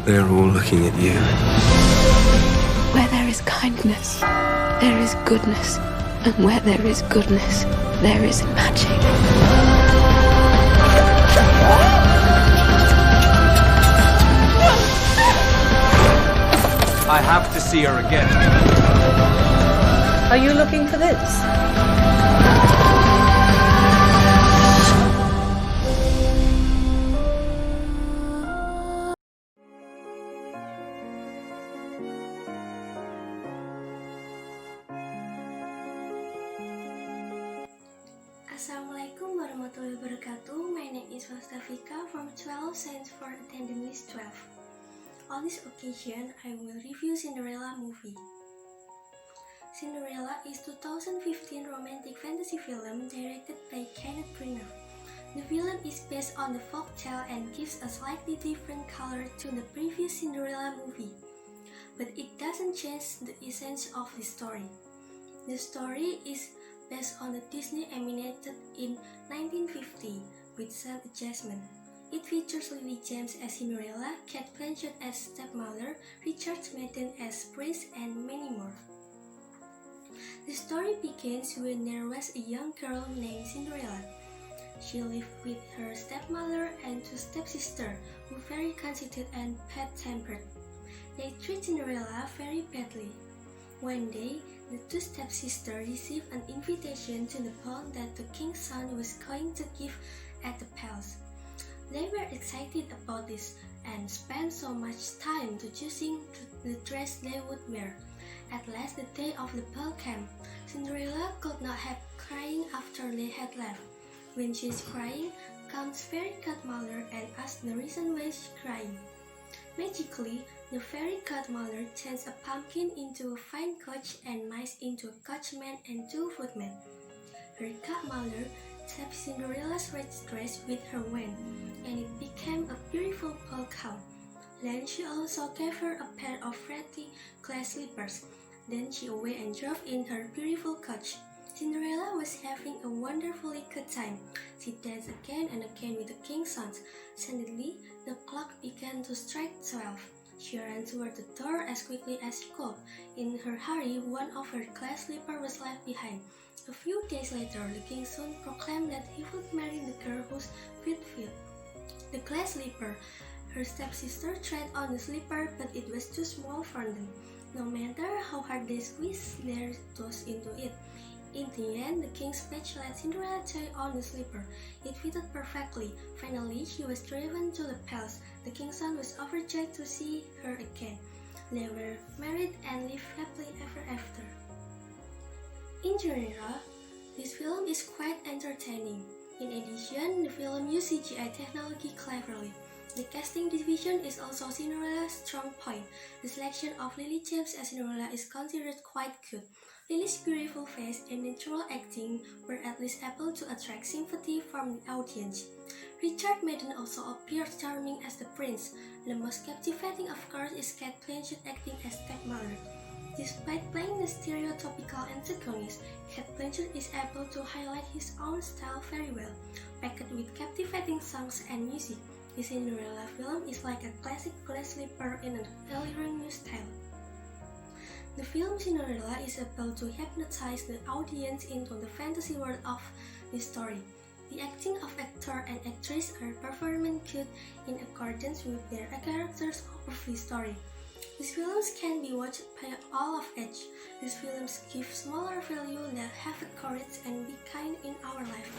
They're all looking at you. Where there is kindness, there is goodness. And where there is goodness, there is magic. I have to see her again. Are you looking for this? Assalamualaikum warahmatullahi wabarakatuh. My name is Fausta Fika from XII Science for Attendance 12. On this occasion, I will review Cinderella movie. Cinderella is 2015 romantic fantasy film directed by Kenneth Branagh. The film is based on the folktale and gives a slightly different color to the previous Cinderella movie, but it doesn't change the essence of the story. The story is based on the Disney animated in 1950 with some adjustment. It features Lily James as Cinderella, Kate Blanchett as stepmother, Richard Madden as prince, and many more. The story begins when there was a young girl named Cinderella. She lived with her stepmother and two stepsisters who were very conceited and bad-tempered. They treat Cinderella very badly. One day, the two stepsisters received an invitation to the ball that the king's son was going to give at the palace. They were excited about this and spent so much time to choosing the dress they would wear. At last, the day of the ball came. Cinderella could not help crying after they had left. When she is crying, comes fairy godmother and asks the reason why she is crying. Magically, the fairy godmother turns a pumpkin into a fine coach and mice into a coachman and two footmen. Her godmother taps Cinderella's red dress with her wand, and it became a beautiful ball gown. Then she also gave her a pair of pretty glass slippers. Then she away and drove in her beautiful coach. Cinderella was having a wonderfully good time. She danced again and again with the king's sons. Suddenly, the clock began to strike 12. She ran toward the door as quickly as she could. In her hurry, one of her glass slippers was left behind. A few days later, the king soon proclaimed that he would marry the girl whose feet fit the glass slipper. Her stepsister tried on the slipper, but it was too small for them. No matter how hard they squeezed their toes into it. In the end, the king's page let Cinderella try on the slipper. It fitted perfectly. Finally, she was driven to the palace. The king's son was overjoyed to see her again. They were married and lived happily ever after. In general, this film is quite entertaining. In addition, the film used CGI technology cleverly. The casting decision is also Cinderella's strong point. The selection of Lily James as Cinderella is considered quite good. Lily's beautiful face and natural acting were at least able to attract sympathy from the audience. Richard Madden also appeared charming as the prince. The most captivating, of course, is Kate Blanchett acting as stepmother. Despite playing the stereotypical antagonist, Kate Blanchett is able to highlight his own style very well, packed with captivating songs and music. The Cinderella film is like a classic glass slipper in an alluring new style. The film Cinderella is able to hypnotize the audience into the fantasy world of the story. The acting of actor and actress are performing good in accordance with their characters of the story. These films can be watched by all of age. These films give smaller value that have a courage and be kind in our life.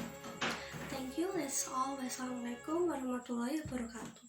Thank you, that's all. Wassalamualaikum warahmatullahi wabarakatuh.